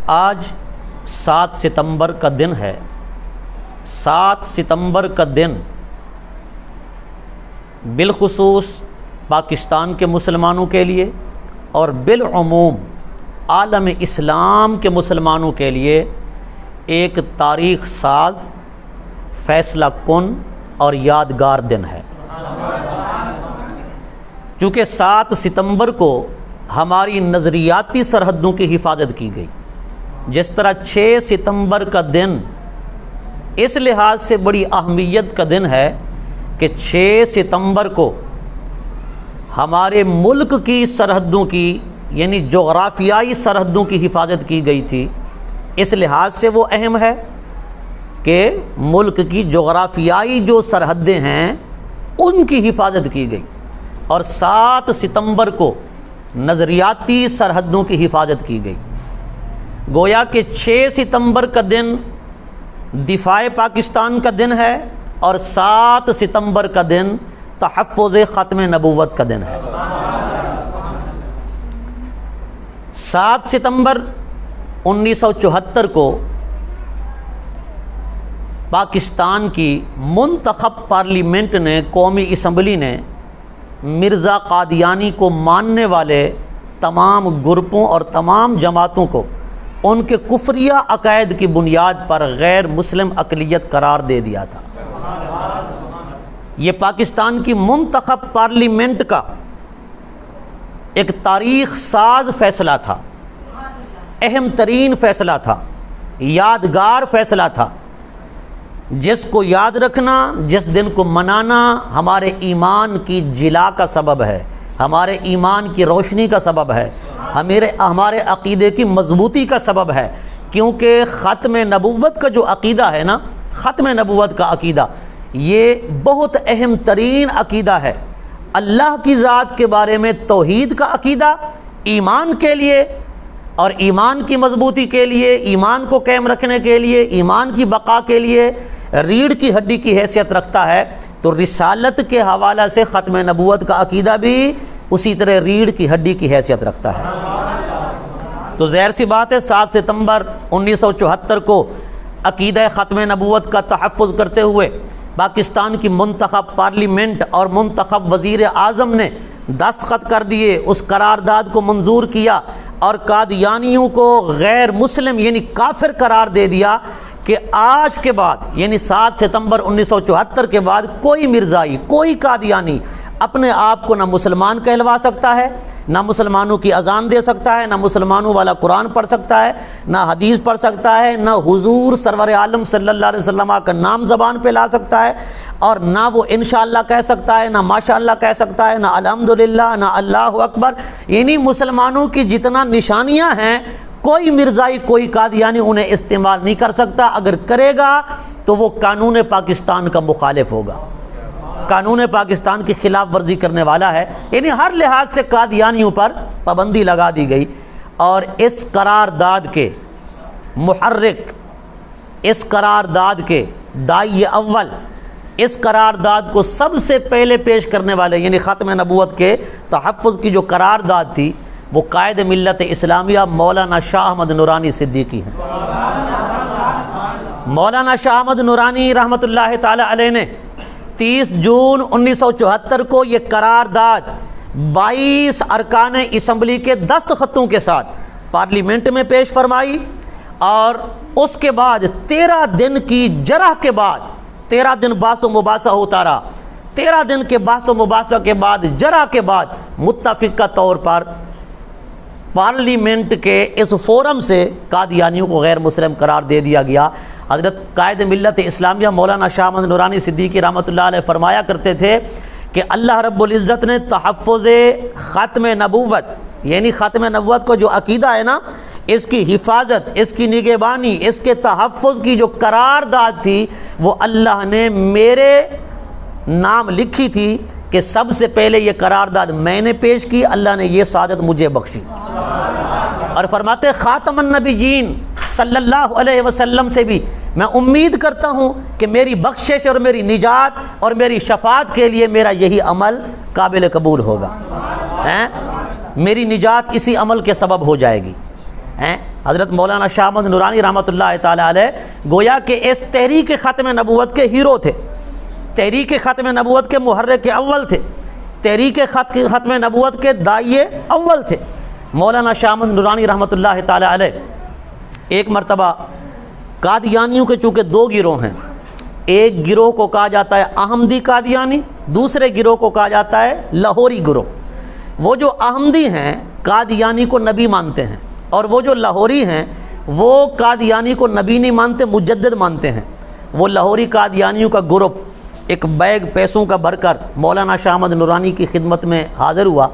آج 7 ستمبر کا دن ہے۔ 7 ستمبر کا دن بالخصوص پاکستان کے مسلمانوں کے لیے اور بالعموم عالم اسلام کے مسلمانوں کے لیے ایک تاریخ ساز، فیصلہ کن اور یادگار دن ہے۔ چونکہ 7 ستمبر کو ہماری نظریاتی سرحدوں کی حفاظت کی گئی، جس طرح 6 ستمبر کا دن اس لحاظ سے بڑی اہمیت کا دن ہے کہ 6 ستمبر کو ہمارے ملک کی سرحدوں کی یعنی جغرافیائی سرحدوں کی حفاظت کی گئی تھی۔ اس لحاظ سے وہ اہم ہے کہ ملک کی جغرافیائی جو سرحدیں ہیں ان کی حفاظت کی گئی، اور 7 ستمبر کو نظریاتی سرحدوں کی حفاظت کی گئی۔ گویا کہ 6 ستمبر کا دن دفاع پاکستان کا دن ہے اور 7 ستمبر کا دن تحفظ ختم نبوت کا دن ہے۔ 7 ستمبر 1974 کو پاکستان کی منتخب پارلیمنٹ نے، قومی اسمبلی نے مرزا قادیانی کو ماننے والے تمام گروپوں اور تمام جماعتوں کو ان کے کفریہ عقائد کی بنیاد پر غیر مسلم اقلیت قرار دے دیا تھا۔ یہ پاکستان کی منتخب پارلیمنٹ کا ایک تاریخ ساز فیصلہ تھا، اہم ترین فیصلہ تھا، یادگار فیصلہ تھا، جس کو یاد رکھنا، جس دن کو منانا ہمارے ایمان کی جلا کا سبب ہے، ہمارے ایمان کی روشنی کا سبب ہے، ہمارے عقیدے کی مضبوطی کا سبب ہے۔ کیونکہ ختم نبوت کا جو عقیدہ ہے نا، ختم نبوت کا عقیدہ یہ بہت اہم ترین عقیدہ ہے۔ اللہ کی ذات کے بارے میں توحید کا عقیدہ ایمان کے لیے اور ایمان کی مضبوطی کے لیے، ایمان کو قائم رکھنے کے لیے، ایمان کی بقا کے لیے ریڑھ کی ہڈی کی حیثیت رکھتا ہے، تو رسالت کے حوالہ سے ختم نبوت کا عقیدہ بھی اسی طرح ریڑھ کی ہڈی کی حیثیت رکھتا ہے۔ تو ظاہر سی بات ہے 7 ستمبر 1974 کو عقیدہ ختم نبوت کا تحفظ کرتے ہوئے پاکستان کی منتخب پارلیمنٹ اور منتخب وزیر اعظم نے دستخط کر دیے، اس قرارداد کو منظور کیا اور قادیانیوں کو غیر مسلم یعنی کافر قرار دے دیا کہ آج کے بعد یعنی 7 ستمبر 1974 کے بعد کوئی مرزائی، کوئی قادیانی اپنے آپ کو نہ مسلمان کہلوا سکتا ہے، نہ مسلمانوں کی اذان دے سکتا ہے، نہ مسلمانوں والا قرآن پڑھ سکتا ہے، نہ حدیث پڑھ سکتا ہے، نہ حضور سرور عالم صلی اللہ علیہ وسلم کا نام زبان پہ لا سکتا ہے، اور نہ وہ انشاءاللہ کہہ سکتا ہے، نہ ماشاءاللہ کہہ سکتا ہے، نہ الحمدللہ، نہ اللہ اکبر۔ یعنی مسلمانوں کی جتنا نشانیاں ہیں کوئی مرزائی، کوئی قادیانی انہیں استعمال نہیں کر سکتا۔ اگر کرے گا تو وہ قانون پاکستان کا مخالف ہوگا، قانون پاکستان کی خلاف ورزی کرنے والا ہے۔ یعنی ہر لحاظ سے قادیانیوں پر پابندی لگا دی گئی، اور اس قرارداد کے محرک، اس قرارداد کے داعی اول، اس قرارداد کو سب سے پہلے پیش کرنے والے یعنی ختم نبوت کے تحفظ کی جو قرارداد تھی وہ قائد ملت اسلامیہ مولانا شاہ احمد نورانی صدیقی ہیں۔ مولانا شاہ احمد نورانی رحمۃ اللہ تعالی علیہ نے 30 جون 1974 کو یہ قرارداد 22 ارکان اسمبلی کے دستخطوں کے ساتھ پارلیمنٹ میں پیش فرمائی، اور اس کے بعد 13 دن کی جرح کے بعد 13 دن بحث و مباحثہ ہوتا رہا، 13 دن کے بحث و مباحثہ کے بعد جرح کے بعد متفقہ طور پر پارلیمنٹ کے اس فورم سے قادیانیوں کو غیر مسلم قرار دے دیا گیا۔ حضرت قائد ملت اسلامیہ مولانا شاہ احمد نورانی صدیقی رحمۃ اللہ علیہ فرمایا کرتے تھے کہ اللہ رب العزت نے تحفظ ختم نبوت یعنی ختم نبوت کو جو عقیدہ ہے نا، اس کی حفاظت، اس کی نگہبانی، اس کے تحفظ کی جو قرارداد تھی وہ اللہ نے میرے نام لکھی تھی کہ سب سے پہلے یہ قرارداد میں نے پیش کی، اللہ نے یہ سعادت مجھے بخشی۔ اور فرماتے خاتم النبیین صلی اللہ علیہ وسلم سے بھی میں امید کرتا ہوں کہ میری بخشش اور میری نجات اور میری شفاعت کے لیے میرا یہی عمل قابل قبول ہوگا، میری نجات اسی عمل کے سبب ہو جائے گی۔ حضرت مولانا شاہ احمد نورانی رحمۃ اللہ تعالی علیہ گویا کہ اس تحریک ختم نبوت کے ہیرو تھے، تحریک ختم نبوت کے محرک اول تھے، تحریک ختم نبوت کے داعیے اول تھے مولانا شاہ احمد نورانی رحمۃ اللہ تعالی علیہ۔ ایک مرتبہ قادیانیوں کے چونکہ دو گروہ ہیں، ایک گروہ کو کہا جاتا ہے احمدی قادیانی، دوسرے گروہ کو کہا جاتا ہے لاہوری گروہ۔ وہ جو احمدی ہیں قادیانی کو نبی مانتے ہیں، اور وہ جو لاہوری ہیں وہ قادیانی کو نبی نہیں مانتے، مجدد مانتے ہیں۔ وہ لاہوری قادیانیوں کا گروپ ایک بیگ پیسوں کا بھر کر مولانا شاہ احمد نورانی کی خدمت میں حاضر ہوا،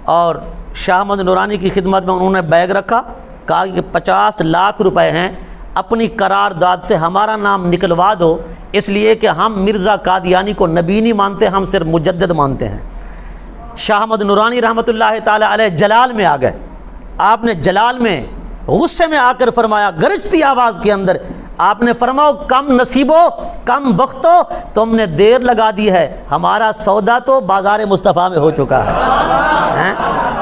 اور شاہ احمد نورانی کی خدمت میں انہوں نے بیگ رکھا، کہا کہ 50 لاکھ روپے ہیں، اپنی قرارداد سے ہمارا نام نکلوا دو، اس لیے کہ ہم مرزا قادیانی کو نبی نہیں مانتے، ہم صرف مجدد مانتے ہیں۔ شاہ احمد نورانی رحمۃ اللہ تعالی علیہ جلال میں آ گئے، آپ نے جلال میں غصے میں آ کر فرمایا گرجتی آواز کے اندر، آپ نے فرماؤ کم نصیبو کم بختو، تم نے دیر لگا دی ہے، ہمارا سودا تو بازار مصطفیٰ میں ہو چکا ہے،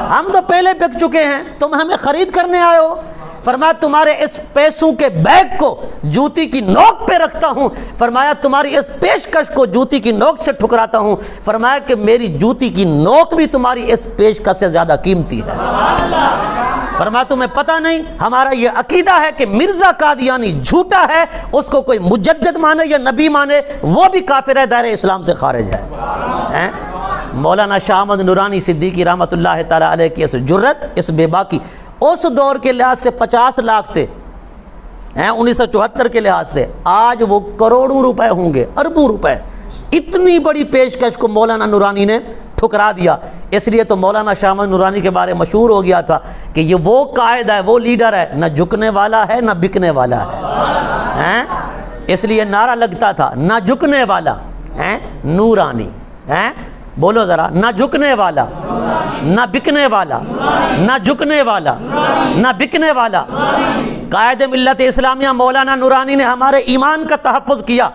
ہم تو پہلے بک چکے ہیں، تم ہمیں خرید کرنے آئے ہو۔ فرمایا تمہارے اس پیسوں کے بیگ کو جوتی کی نوک پہ رکھتا ہوں، فرمایا تمہاری اس پیشکش کو جوتی کی نوک سے ٹھکراتا ہوں، فرمایا کہ میری جوتی کی نوک بھی تمہاری اس پیشکش سے زیادہ قیمتی ہے۔ فرمایا تمہیں پتہ نہیں، ہمارا یہ عقیدہ ہے کہ مرزا قادیانی جھوٹا ہے، اس کو کوئی مجدد مانے یا نبی مانے وہ بھی کافر ہے، دائرہ اسلام سے خارج ہے۔ مولانا شاہ احمد نورانی صدیقی رحمۃ اللہ تعالی علیہ کی اس جرت، اس بے باکی، اس دور کے لحاظ سے 50 لاکھ تھے، 1974 کے لحاظ سے آج وہ کروڑوں روپے ہوں گے، اربوں روپے، اتنی بڑی پیشکش کو مولانا نورانی نے ٹھکرا دیا۔ اس لیے تو مولانا شاہ احمد نورانی کے بارے مشہور ہو گیا تھا کہ یہ وہ قائد ہے، وہ لیڈر ہے، نہ جھکنے والا ہے نہ بکنے والا ہے، اس لیے نعرہ لگتا تھا نہ جھکنے والا نورانی، بولو ذرا، نہ جھکنے والا نہ بکنے والا، نہ جھکنے والا نہ بکنے والا۔ قائد ملت اسلامیہ مولانا نورانی نے ہمارے ایمان کا تحفظ کیا،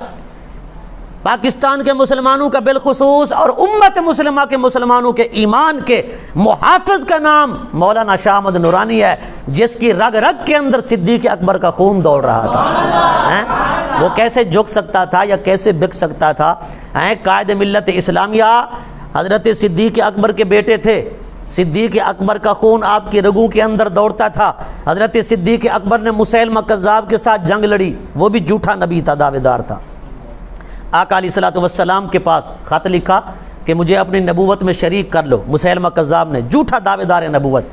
پاکستان کے مسلمانوں کا بالخصوص اور امت مسلمہ کے مسلمانوں کے ایمان کے محافظ کا نام مولانا شاہ احمد نورانی ہے، جس کی رگ رگ کے اندر صدیق اکبر کا خون دوڑ رہا تھا۔ وہ کیسے جھک سکتا تھا یا کیسے بک سکتا تھا؟ قائد ملت اسلامیہ حضرت صدیق اکبر کے بیٹے تھے، صدیق اکبر کا خون آپ کی رگوں کے اندر دوڑتا تھا۔ حضرت صدیق اکبر نے مسیلمہ کذاب کے ساتھ جنگ لڑی، وہ بھی جھوٹا نبی تھا، دعوے دار تھا۔ آقا علیہ الصلوۃ والسلام کے پاس خط لکھا کہ مجھے اپنی نبوت میں شریک کر لو، مسیلمہ کذاب نے، جھوٹا دعوے دار نبوت۔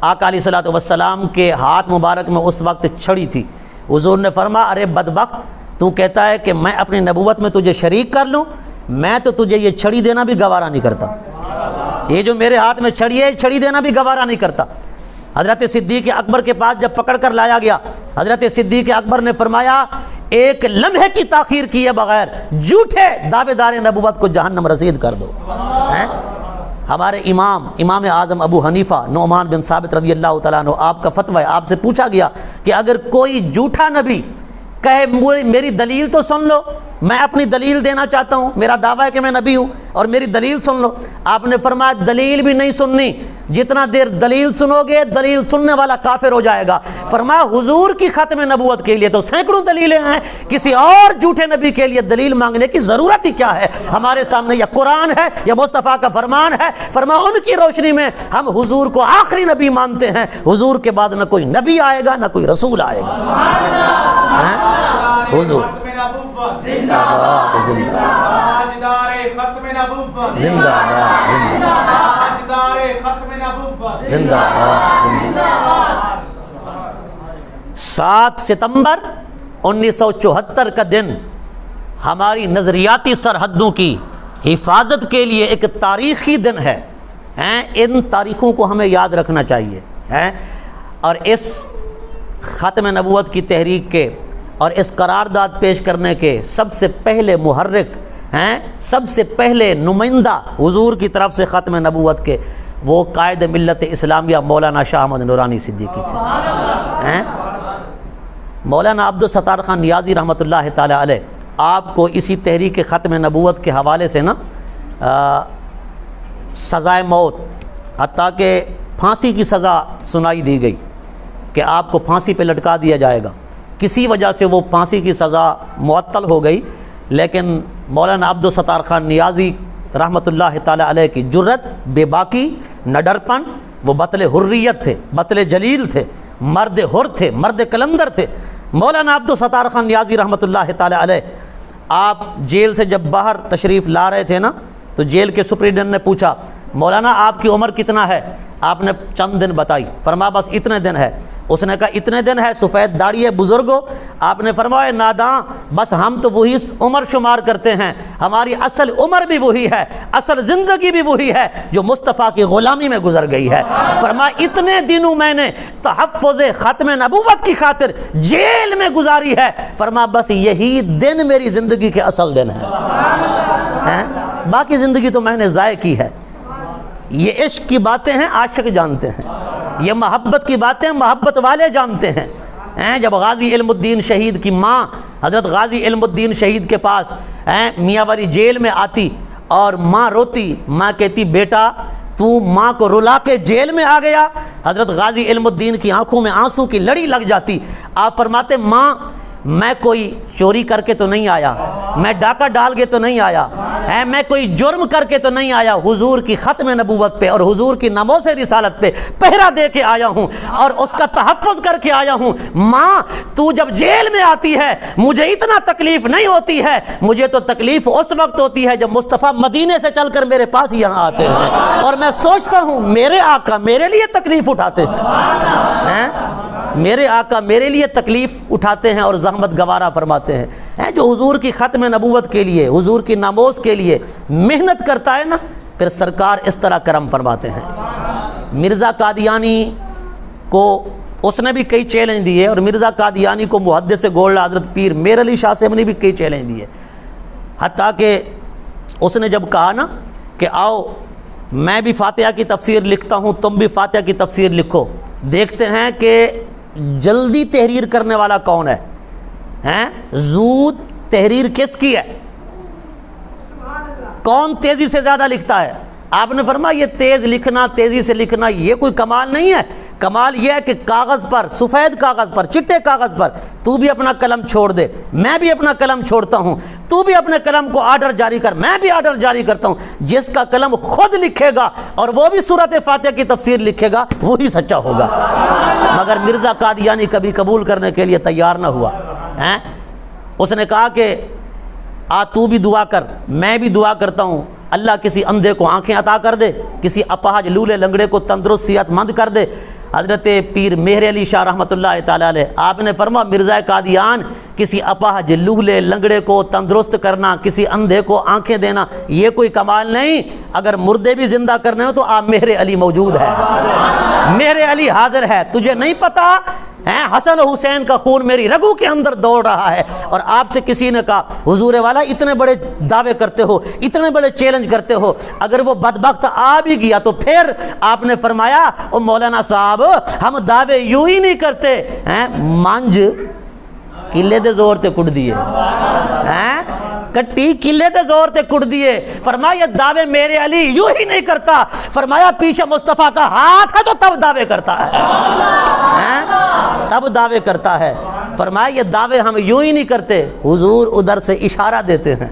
آقا علیہ الصلوۃ والسلام کے ہاتھ مبارک میں اس وقت چھڑی تھی، حضور نے فرمایا ارے بدبخت، تو کہتا ہے کہ میں اپنی نبوت میں تجھے شریک کر لوں، میں تو تجھے یہ چھڑی دینا بھی گوارا نہیں کرتا، یہ جو میرے ہاتھ میں چھڑی ہے چھڑی دینا بھی گوارا نہیں کرتا۔ حضرت صدیق اکبر کے پاس جب پکڑ کر لایا گیا، حضرت صدیق اکبر نے فرمایا ایک لمحے کی تاخیر کیے بغیر جھوٹے دعوے دار نبوت کو جہنم رسید کر دو۔ ہمارے امام اعظم ابو حنیفہ نعمان بن ثابت رضی اللہ تعالیٰ عنہ، آپ کا فتویٰ ہے، آپ سے پوچھا گیا کہ اگر کوئی جھوٹا نبی کہے میری دلیل تو سن لو، میں اپنی دلیل دینا چاہتا ہوں، میرا دعویٰ ہے کہ میں نبی ہوں اور میری دلیل سن لو، آپ نے فرمایا دلیل بھی نہیں سننی، جتنا دیر دلیل سنو گے دلیل سننے والا کافر ہو جائے گا۔ فرمایا حضور کی ختم نبوت کے لیے تو سینکڑوں دلیلیں ہیں، کسی اور جھوٹے نبی کے لیے دلیل مانگنے کی ضرورت ہی کیا ہے؟ ہمارے سامنے یا قرآن ہے یا مصطفیٰ کا فرمان ہے، فرمایا ان کی روشنی میں ہم حضور کو آخری نبی مانتے ہیں، حضور کے بعد نہ کوئی نبی آئے گا نہ کوئی رسول آئے گا۔ حضور زندہ باد، زندہ زندہ زندہ 7 ستمبر 1974 کا دن ہماری نظریاتی سرحدوں کی حفاظت کے لیے ایک تاریخی دن ہے، ان تاریخوں کو ہمیں یاد رکھنا چاہیے، اور اس ختم نبوت کی تحریک کے اور اس قرارداد پیش کرنے کے سب سے پہلے محرک ہیں، سب سے پہلے نمائندہ حضور کی طرف سے ختم نبوت کے، وہ قائد ملت اسلامیہ مولانا شاہ احمد نورانی صدیقی تھے۔ مولانا عبدالستار خان نیازی رحمۃ اللہ تعالی علیہ، آپ کو اسی تحریک ختم نبوت کے حوالے سے نا سزائے موت، حتیٰ کہ پھانسی کی سزا سنائی دی گئی کہ آپ کو پھانسی پہ لٹکا دیا جائے گا۔ کسی وجہ سے وہ پھانسی کی سزا معطل ہو گئی، لیکن مولانا عبدالستار خان نیازی رحمۃ اللہ تعالی علیہ کی جرت، بے باکی، نڈرپن، وہ بطل حریت تھے، بطل جلیل تھے، مرد حر تھے، مرد کلندر تھے۔ مولانا عبدالستار خان نیازی رحمۃ اللہ تعالی علیہ آپ جیل سے جب باہر تشریف لا رہے تھے نا، تو جیل کے سپرنٹینڈنٹ نے پوچھا مولانا آپ کی عمر کتنا ہے؟ آپ نے چند دن بتائی، فرمایا بس اتنے دن ہے۔ اس نے کہا اتنے دن ہے، سفید داڑھی ہے بزرگو؟ آپ نے فرمایا ناداں، بس ہم تو وہی عمر شمار کرتے ہیں، ہماری اصل عمر بھی وہی ہے، اصل زندگی بھی وہی ہے جو مصطفیٰ کی غلامی میں گزر گئی ہے۔ فرمایا اتنے دنوں میں نے تحفظ ختم نبوت کی خاطر جیل میں گزاری ہے، فرمایا بس یہی دن میری زندگی کے اصل دن ہیں، باقی زندگی تو میں نے ضائع کی ہے۔ یہ عشق کی باتیں ہیں، عاشق جانتے ہیں، یہ محبت کی باتیں محبت والے جانتے ہیں۔ جب غازی علم الدین شہید کی ماں حضرت غازی علم الدین شہید کے پاس میاں والی جیل میں آتی اور ماں روتی، ماں کہتی بیٹا تو ماں کو رلا کے جیل میں آ گیا، حضرت غازی علم الدین کی آنکھوں میں آنسوں کی لڑی لگ جاتی۔ آپ فرماتے ماں میں کوئی چوری کر کے تو نہیں آیا، میں ڈاکہ ڈال کے تو نہیں آیا، میں کوئی جرم کر کے تو نہیں آیا، حضور کی ختم نبوت پہ اور حضور کی ناموس رسالت پہ پہرا دے کے آیا ہوں اور اس کا تحفظ کر کے آیا ہوں۔ ماں تو جب جیل میں آتی ہے مجھے اتنا تکلیف نہیں ہوتی ہے، مجھے تو تکلیف اس وقت ہوتی ہے جب مصطفیٰ مدینے سے چل کر میرے پاس یہاں آتے ہیں اور میں سوچتا ہوں میرے آقا میرے لیے تکلیف اٹھاتے ہیں، میرے آقا میرے لیے تکلیف اٹھاتے ہیں اور زحمت گوارا فرماتے ہیں۔ جو حضور کی ختم نبوت کے لیے، حضور کی ناموس کے لیے محنت کرتا ہے نا، پھر سرکار اس طرح کرم فرماتے ہیں۔ مرزا قادیانی کو اس نے بھی کئی چیلنج دیے، اور مرزا قادیانی کو محدث گولڈ حضرت پیر میر علی شاہ صاحب نے بھی کئی چیلنج دیے، حتیٰ کہ اس نے جب کہا نا کہ آؤ میں بھی فاتحہ کی تفسیر لکھتا ہوں، تم بھی فاتحہ کی تفسیر لکھو، دیکھتے ہیں کہ جلدی تحریر کرنے والا کون ہے، زود تحریر کس کی ہے، کون تیزی سے زیادہ لکھتا ہے؟ آپ نے فرمایا یہ تیز لکھنا، تیزی سے لکھنا یہ کوئی کمال نہیں ہے، کمال یہ ہے کہ کاغذ پر، سفید کاغذ پر، چٹے کاغذ پر تو بھی اپنا قلم چھوڑ دے، میں بھی اپنا قلم چھوڑتا ہوں، تو بھی اپنے قلم کو آرڈر جاری کر، میں بھی آرڈر جاری کرتا ہوں۔ جس کا قلم خود لکھے گا اور وہ بھی سورۃ فاتحہ کی تفسیر لکھے گا وہی سچا ہوگا۔ مگر مرزا قادیانی کبھی قبول کرنے کے لیے تیار نہ ہوا۔ اس نے کہا کہ تو بھی دعا کر، میں بھی دعا کرتا ہوں، اللہ کسی اندھے کو آنکھیں عطا کر دے، کسی اپاہج لولے لنگڑے کو تندرست صحت مند کر دے۔ حضرت پیر مہر علی شاہ رحمۃ اللہ تعالیٰ علیہ آپ نے فرمایا مرزا قادیان کسی اپاہج لولے لنگڑے کو تندرست کرنا، کسی اندھے کو آنکھیں دینا یہ کوئی کمال نہیں، اگر مردے بھی زندہ کرنے ہو تو آپ مہر علی موجود ہے، مہر علی حاضر ہے۔ تجھے نہیں پتا حسن و حسین کا خون میری رگوں کے اندر دوڑ رہا ہے، اور آپ سے کسی نے کہا حضور والا اتنے بڑے دعوے کرتے ہو، اتنے بڑے چیلنج کرتے ہو، اگر وہ بدبخت آ بھی گیا تو پھر آپ نے فرمایا او مولانا صاحب ہم دعوے یوں ہی نہیں کرتے، مانج قلعے دے زور تے کٹ دیے، کٹی قلعے دے زور تے کٹ دیے۔ فرمایا دعوے میرے علی یوں ہی نہیں کرتا، فرمایا پیچھے مصطفیٰ کا ہاتھ ہے تو تب دعوے کرتا ہے، تب دعوے کرتا ہے۔ فرمایا یہ دعوے ہم یوں ہی نہیں کرتے، حضور ادھر سے اشارہ دیتے ہیں،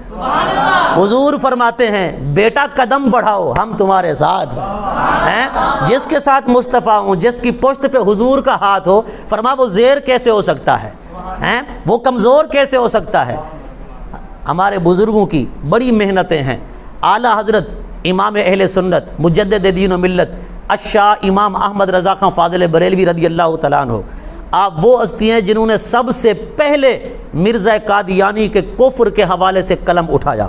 حضور فرماتے ہیں بیٹا قدم بڑھاؤ ہم تمہارے ساتھ ہیں۔ جس کے ساتھ مصطفیٰ ہوں، جس کی پشت پہ حضور کا ہاتھ ہو، فرمایا وہ زیر کیسے ہو سکتا ہے، وہ کمزور کیسے ہو سکتا ہے؟ ہمارے بزرگوں کی بڑی محنتیں ہیں۔ اعلیٰ حضرت امام اہل سنت مجدد دین و ملت الشاہ امام احمد رضا خان فاضل بریلوی رضی اللہ تعالیٰ عنہ، آپ وہ ہستی ہیں جنہوں نے سب سے پہلے مرزا قادیانی کے کفر کے حوالے سے قلم اٹھایا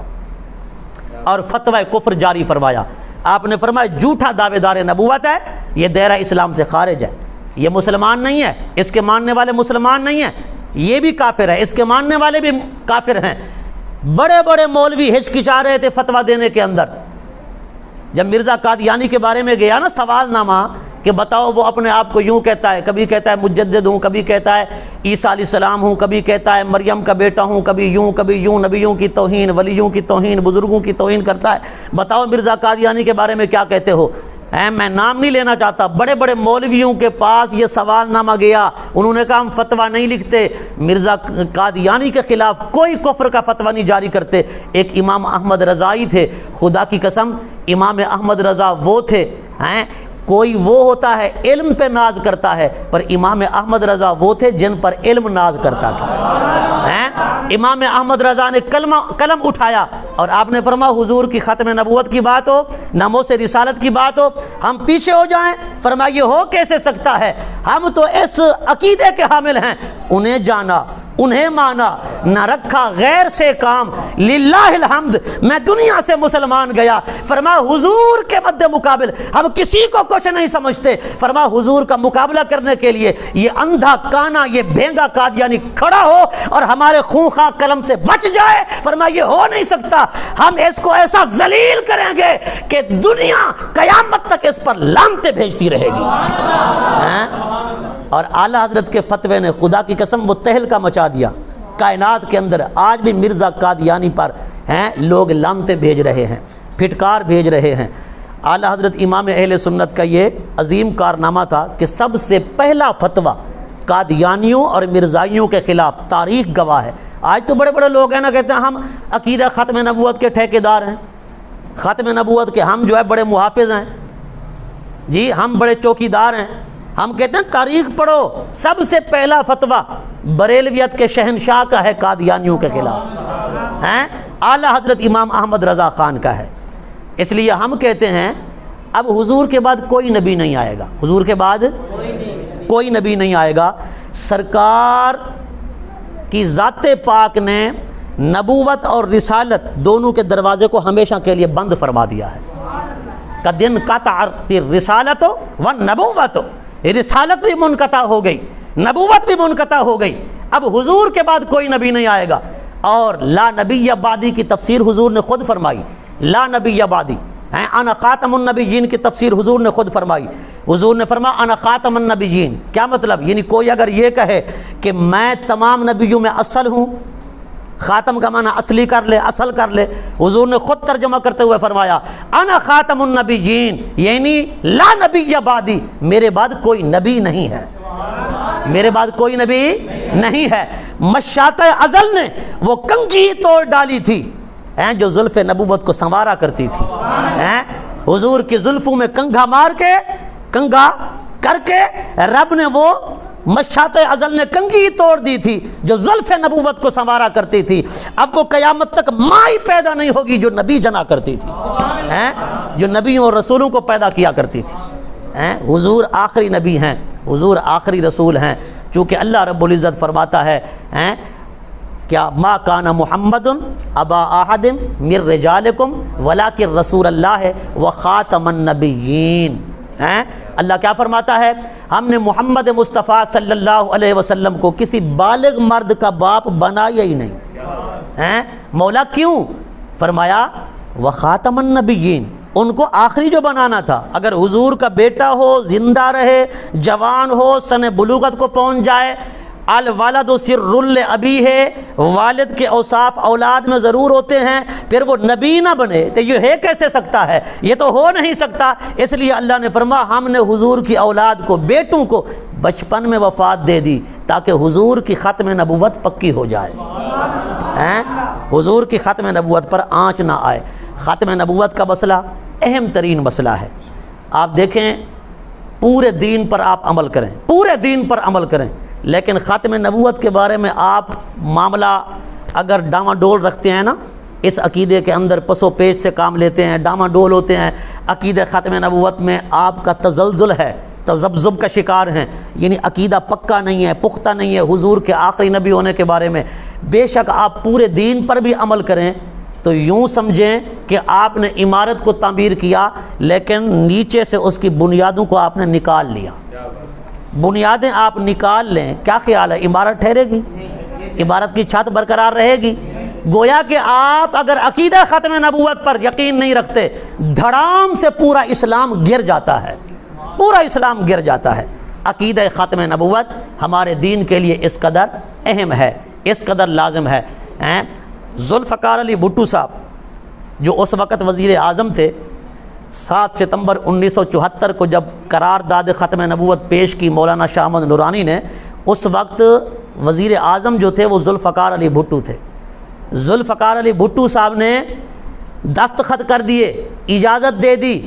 اور فتوی کفر جاری فرمایا۔ آپ نے فرمایا جھوٹا دعوے دار نبوت ہے، یہ دائرہ اسلام سے خارج ہے، یہ مسلمان نہیں ہے، اس کے ماننے والے مسلمان نہیں ہیں، یہ بھی کافر ہے، اس کے ماننے والے بھی کافر ہیں۔ بڑے بڑے مولوی ہچکچا رہے تھے فتویٰ دینے کے اندر۔ جب مرزا قادیانی کے بارے میں گیا نا سوال نامہ کہ بتاؤ وہ اپنے آپ کو یوں کہتا ہے، کبھی کہتا ہے مجدد ہوں، کبھی کہتا ہے عیسیٰ علیہ السلام ہوں، کبھی کہتا ہے مریم کا بیٹا ہوں، کبھی یوں، نبیوں کی توہین، ولیوں کی توہین، بزرگوں کی توہین کرتا ہے، بتاؤ مرزا قادیانی کے بارے میں کیا کہتے ہو؟ میں نام نہیں لینا چاہتا، بڑے بڑے مولویوں کے پاس یہ سوال نامہ گیا، انہوں نے کہا ہم فتویٰ نہیں لکھتے، مرزا قادیانی کے خلاف کوئی کفر کا فتویٰ نہیں جاری کرتے۔ ایک امام احمد رضائی تھے، خدا کی قسم امام احمد رضا وہ تھے، کوئی وہ ہوتا ہے علم پہ ناز کرتا ہے، پر امام احمد رضا وہ تھے جن پر علم ناز کرتا تھا۔ امام احمد رضا نے قلم اٹھایا اور آپ نے فرمایا حضور کی ختم نبوت کی بات ہو، ناموس رسالت کی بات ہو، ہم پیچھے ہو جائیں؟ فرمایا یہ ہو کیسے سکتا ہے، ہم تو اس عقیدے کے حامل ہیں، انہیں جانا انہیں مانا، نہ رکھا غیر سے کام، للہ الحمد میں دنیا سے مسلمان گیا۔ فرمایا حضور کے مد مقابل ہم کسی کو کچھ نہیں سمجھتے۔ فرمایا حضور کا مقابلہ کرنے کے لیے یہ اندھا کانا، یہ بھینگا قادیانی کھڑا ہو اور ہمارے خونخواہ قلم سے بچ جائے، فرمایا یہ ہو نہیں سکتا، ہم اس کو ایسا ذلیل کریں گے کہ دنیا قیامت تک اس پر لعنتیں بھیجتی رہے گی۔ اور اعلیٰ حضرت کے فتوے نے خدا کی قسم وہ تہلکہ مچا دیا کائنات کے اندر۔ آج بھی مرزا قادیانی پر لوگ لعنتیں بھیج رہے ہیں، پھٹکار بھیج رہے ہیں۔ اعلیٰ حضرت امام اہل سنت کا یہ عظیم کارنامہ تھا کہ سب سے پہلا فتویٰ قادیانیوں اور مرزائیوں کے خلاف تاریخ گواہ ہے۔ آج تو بڑے بڑے لوگ ہیں نا، کہتے ہیں ہم عقیدہ ختم نبوت کے ٹھیکیدار ہیں، ختم نبوت کے ہم جو ہے بڑے محافظ ہیں، جی ہم بڑے چوکیدار ہیں۔ ہم کہتے ہیں تاریخ پڑھو، سب سے پہلا فتویٰ بریلویت کے شہنشاہ کا ہے قادیانیوں کے خلاف، اعلیٰ حضرت امام احمد رضا خان کا ہے۔ اس لیے ہم کہتے ہیں اب حضور کے بعد کوئی نبی نہیں آئے گا، حضور کے بعد کوئی نبی نہیں آئے گا۔ سرکار کی ذات پاک نے نبوت اور رسالت دونوں کے دروازے کو ہمیشہ کے لیے بند فرما دیا ہے۔ قدن قطعت الرسالۃ والنبوۃ، رسالت بھی منقطع ہو گئی، نبوت بھی منقطع ہو گئی، اب حضور کے بعد کوئی نبی نہیں آئے گا۔ اور لا نبی بعدی کی تفسیر حضور نے خود فرمائی، لا نبی بعدی، انا خاتم النبیین کی تفسیر حضور نے خود فرمائی۔ حضور نے فرمایا انا خاتم النبیین، کیا مطلب؟ یعنی کوئی اگر یہ کہے کہ میں تمام نبیوں میں اصل ہوں، خاتم کا معنی اصلی کر لے، اصل کر لے، حضور نے خود ترجمہ کرتے ہوئے فرمایا انا خاتم النبیین، یعنی لا نبی بعدی، میرے بعد کوئی نبی نہیں ہے، میرے بعد کوئی نبی نہیں ہے۔ مشاطہ ازل نے وہ کنگھی توڑ ڈالی تھی جو زلف نبوت کو سنوارا کرتی تھی، حضور کی زلفوں میں کنگھا مار کے، کنگھا کر کے رب نے وہ مشاطہ ازل نے کنگھی توڑ دی تھی جو زلف نبوت کو سنوارا کرتی تھی۔ اب وہ قیامت تک مائی پیدا نہیں ہوگی جو نبی جنا کرتی تھی، جو نبیوں اور رسولوں کو پیدا کیا کرتی تھی۔ حضور آخری نبی ہیں، حضور آخری رسول ہیں، چونکہ اللہ رب العزت فرماتا ہے کیا ما کان محمد ابا احد من رجالکم ولکن رسول اللہ وخاتم النبیین۔ اللہ کیا فرماتا ہے؟ ہم نے محمد مصطفیٰ صلی اللہ علیہ وسلم کو کسی بالغ مرد کا باپ بنایا ہی نہیں۔ مولا کیوں؟ فرمایا وخاتم النبیین، ان کو آخری جو بنانا تھا۔ اگر حضور کا بیٹا ہو، زندہ رہے، جوان ہو، سن بلوغت کو پہنچ جائے، الولد سر الابی ہے، والد کے اوصاف اولاد میں ضرور ہوتے ہیں، پھر وہ نبی نہ بنے تو یہ ہے کیسے سکتا ہے؟ یہ تو ہو نہیں سکتا۔ اس لیے اللہ نے فرمایا ہم نے حضور کی اولاد کو، بیٹوں کو بچپن میں وفات دے دی تاکہ حضور کی ختم نبوت پکی ہو جائے، حضور کی ختم نبوت پر آنچ نہ آئے۔ ختم نبوت کا مسئلہ اہم ترین مسئلہ ہے۔ آپ دیکھیں پورے دین پر آپ عمل کریں، پورے دین پر عمل کریں، لیکن ختم نبوت کے بارے میں آپ معاملہ اگر ڈاما ڈول رکھتے ہیں نا، اس عقیدے کے اندر پس و پیش سے کام لیتے ہیں، ڈاما ڈول ہوتے ہیں، عقیدہ ختم نبوت میں آپ کا تزلزل ہے، تذبذب کا شکار ہیں، یعنی عقیدہ پکا نہیں ہے، پختہ نہیں ہے حضور کے آخری نبی ہونے کے بارے میں۔ بے شک آپ پورے دین پر بھی عمل کریں تو یوں سمجھیں کہ آپ نے عمارت کو تعمیر کیا لیکن نیچے سے اس کی بنیادوں کو آپ نے نکال لیا۔ بنیادیں آپ نکال لیں، کیا خیال ہے عمارت ٹھہرے گی؟ عمارت کی چھت برقرار رہے گی؟ گویا کہ آپ اگر عقیدہ ختم نبوت پر یقین نہیں رکھتے، دھڑام سے پورا اسلام گر جاتا ہے، پورا اسلام گر جاتا ہے۔ عقیدہ ختم نبوت ہمارے دین کے لیے اس قدر اہم ہے، اس قدر لازم ہے۔ ذوالفقار علی بھٹو صاحب جو اس وقت وزیر اعظم تھے، 7 ستمبر 1974 کو جب قرارداد ختم نبوت پیش کی مولانا شاہ احمد نورانی نے، اس وقت وزیر اعظم جو تھے وہ ذوالفقار علی بھٹو تھے۔ ذوالفقار علی بھٹو صاحب نے دستخط کر دیے، اجازت دے دی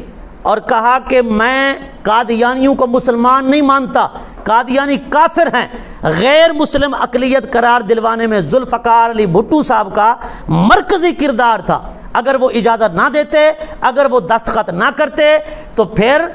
اور کہا کہ میں قادیانیوں کو مسلمان نہیں مانتا، قادیانی کافر ہیں۔ غیر مسلم اقلیت قرار دلوانے میں ذوالفقار علی بھٹو صاحب کا مرکزی کردار تھا۔ اگر وہ اجازت نہ دیتے، اگر وہ دستخط نہ کرتے تو پھر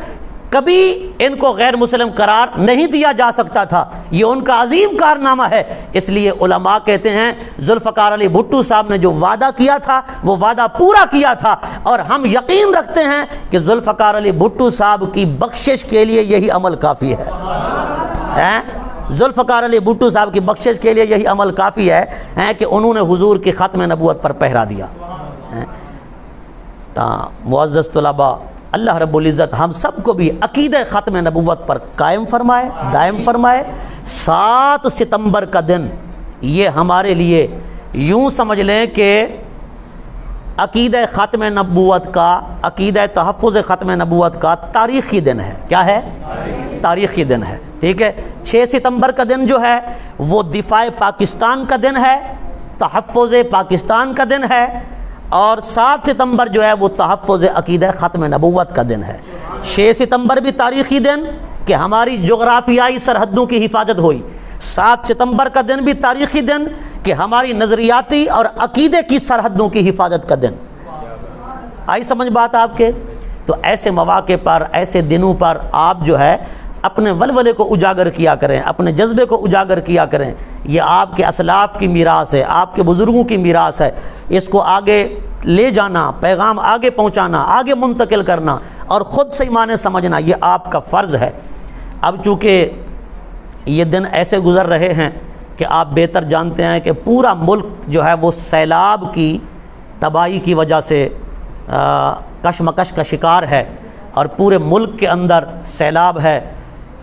کبھی ان کو غیر مسلم قرار نہیں دیا جا سکتا تھا۔ یہ ان کا عظیم کارنامہ ہے۔ اس لیے علماء کہتے ہیں ذوالفقار علی بھٹو صاحب نے جو وعدہ کیا تھا وہ وعدہ پورا کیا تھا، اور ہم یقین رکھتے ہیں کہ ذوالفقار علی بھٹو صاحب کی بخشش کے لیے یہی عمل کافی ہے۔ ذوالفقار علی بھٹو صاحب کی بخشش کے لیے یہی عمل کافی ہے کہ انہوں نے حضور کی ختم نبوت پر پہرا دیا۔ معزز طلباء، اللہ رب العزت ہم سب کو بھی عقیدہ ختم نبوت پر قائم فرمائے، دائم فرمائے۔ 7 ستمبر کا دن یہ ہمارے لیے یوں سمجھ لیں کہ عقیدہ ختم نبوت کا، عقیدہ تحفظ ختم نبوت کا تاریخی دن ہے۔ کیا ہے؟ تاریخی دن ہے، ٹھیک ہے۔ 6 ستمبر کا دن جو ہے وہ دفاع پاکستان کا دن ہے، تحفظ پاکستان کا دن ہے، اور 7 ستمبر جو ہے وہ تحفظ عقیدہ ختم نبوت کا دن ہے۔ 6 ستمبر بھی تاریخی دن کہ ہماری جغرافیائی سرحدوں کی حفاظت ہوئی۔ 7 ستمبر کا دن بھی تاریخی دن کہ ہماری نظریاتی اور عقیدے کی سرحدوں کی حفاظت کا دن۔ آئی سمجھ بات آپ کے؟ تو ایسے مواقع پر، ایسے دنوں پر آپ جو ہے اپنے ولولے کو اجاگر کیا کریں، اپنے جذبے کو اجاگر کیا کریں۔ یہ آپ کے اسلاف کی میراث ہے، آپ کے بزرگوں کی میراث ہے۔ اس کو آگے لے جانا، پیغام آگے پہنچانا، آگے منتقل کرنا اور خود سے معنی سمجھنا، یہ آپ کا فرض ہے۔ اب چونکہ یہ دن ایسے گزر رہے ہیں کہ آپ بہتر جانتے ہیں کہ پورا ملک جو ہے وہ سیلاب کی تباہی کی وجہ سے کشمکش کا شکار ہے، اور پورے ملک کے اندر سیلاب ہے۔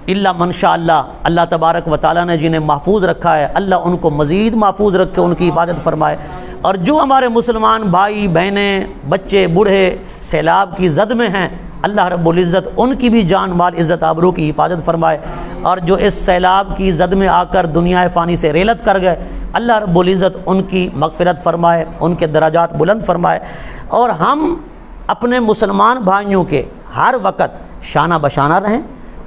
اللہ منشاء اللہ، اللہ تبارک و تعالیٰ نے جنہیں محفوظ رکھا ہے، اللہ ان کو مزید محفوظ رکھے، ان کی حفاظت فرمائے۔ اور جو ہمارے مسلمان بھائی بہنیں، بچے بوڑھے سیلاب کی زد میں ہیں، اللہ رب العزت ان کی بھی جان مال عزت آبرو کی حفاظت فرمائے۔ اور جو اس سیلاب کی زد میں آ کر دنیا فانی سے ریلت کر گئے، اللہ رب العزت ان کی مغفرت فرمائے، ان کے درجات بلند فرمائے۔ اور ہم اپنے مسلمان بھائیوں کے ہر وقت شانہ بشانہ رہیں،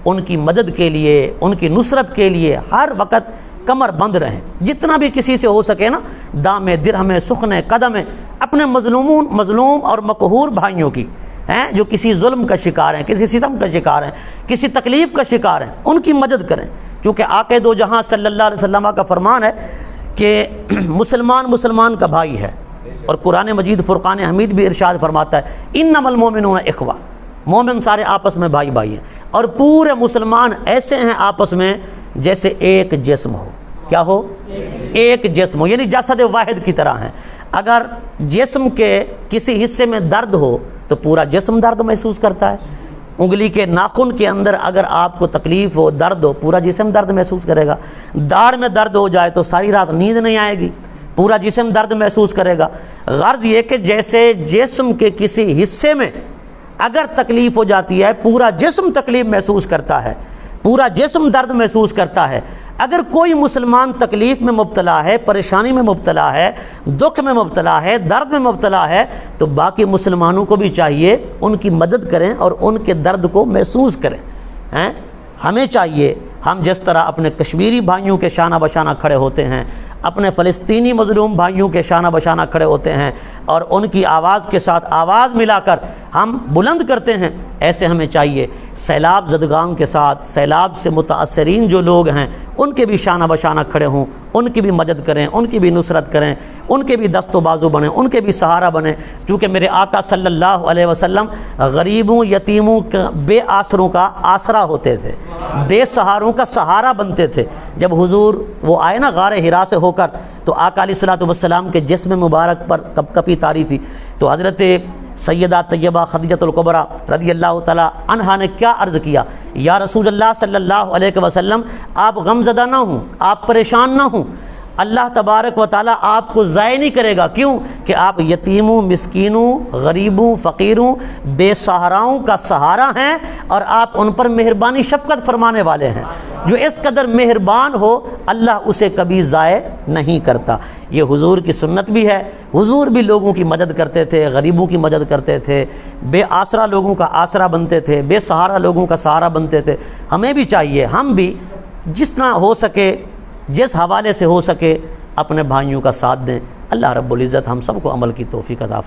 ان کی مدد کے لیے، ان کی نصرت کے لیے ہر وقت کمر بند رہیں، جتنا بھی کسی سے ہو سکے نا، دام درہم سخن قدم، اپنے مظلوم اور مقہور بھائیوں کی ہیں جو کسی ظلم کا شکار ہیں، کسی ستم کا شکار ہیں، کسی تکلیف کا شکار ہیں، ان کی مدد کریں۔ کیونکہ آقا دو جہاں صلی اللہ علیہ وسلم کا فرمان ہے کہ مسلمان کا بھائی ہے، اور قرآن مجید فرقان حمید بھی ارشاد فرماتا ہے انما المؤمنون اخوہ، مومن سارے آپس میں بھائی بھائی ہیں، اور پورے مسلمان ایسے ہیں آپس میں جیسے ایک جسم ہو۔ کیا ہو؟ ایک جسم ہو، یعنی جسد واحد کی طرح ہیں۔ اگر جسم کے کسی حصے میں درد ہو تو پورا جسم درد محسوس کرتا ہے۔ انگلی کے ناخن کے اندر اگر آپ کو تکلیف ہو، درد ہو، پورا جسم درد محسوس کرے گا۔ داڑھ میں درد ہو جائے تو ساری رات نیند نہیں آئے گی، پورا جسم درد محسوس کرے گا۔ غرض یہ کہ جیسے جسم کے کسی حصے میں اگر تکلیف ہو جاتی ہے، پورا جسم تکلیف محسوس کرتا ہے، پورا جسم درد محسوس کرتا ہے۔ اگر کوئی مسلمان تکلیف میں مبتلا ہے، پریشانی میں مبتلا ہے، دکھ میں مبتلا ہے، درد میں مبتلا ہے، تو باقی مسلمانوں کو بھی چاہیے ان کی مدد کریں اور ان کے درد کو محسوس کریں۔ ہمیں چاہیے ہم جس طرح اپنے کشمیری بھائیوں کے شانہ بشانہ کھڑے ہوتے ہیں، اپنے فلسطینی مظلوم بھائیوں کے شانہ بشانہ کھڑے ہوتے ہیں اور ان کی آواز کے ساتھ آواز ملا کر ہم بلند کرتے ہیں، ایسے ہمیں چاہیے سیلاب زدگان کے ساتھ، سیلاب سے متاثرین جو لوگ ہیں ان کے بھی شانہ بشانہ کھڑے ہوں، ان کی بھی مدد کریں، ان کی بھی نصرت کریں، ان کے بھی دست و بازو بنیں، ان کے بھی سہارا بنیں۔ چونکہ میرے آقا صلی اللہ علیہ وسلم غریبوں، یتیموں، بے آسروں کا آسرا ہوتے تھے، بے سہاروں کا سہارا بنتے تھے۔ جب حضور وہ آئے نا غار حرا سے ہو کر، تو آقا علیہ الصلوۃ والسلام کے جسم مبارک پر کپ کپی تاری تھی، تو حضرت سیدہ طیبہ خدیجہ الکبریٰ رضی اللہ تعالیٰ عنہا نے کیا عرض کیا؟ یا رسول اللہ صلی اللہ علیہ وسلم، آپ غم زدہ نہ ہوں، آپ پریشان نہ ہوں، اللہ تبارک و تعالیٰ آپ کو ضائع نہیں کرے گا۔ کیوں؟ کہ آپ یتیموں، مسکینوں، غریبوں، فقیروں، بے سہاراؤں کا سہارا ہیں، اور آپ ان پر مہربانی شفقت فرمانے والے ہیں۔ جو اس قدر مہربان ہو اللہ اسے کبھی ضائع نہیں کرتا۔ یہ حضور کی سنت بھی ہے، حضور بھی لوگوں کی مدد کرتے تھے، غریبوں کی مدد کرتے تھے، بے آسرا لوگوں کا آسرا بنتے تھے، بے سہارا لوگوں کا سہارا بنتے تھے۔ ہمیں بھی چاہیے ہم بھی جس طرح ہو سکے، جس حوالے سے ہو سکے اپنے بھائیوں کا ساتھ دیں۔ اللہ رب العزت ہم سب کو عمل کی توفیق عطا فرمائے۔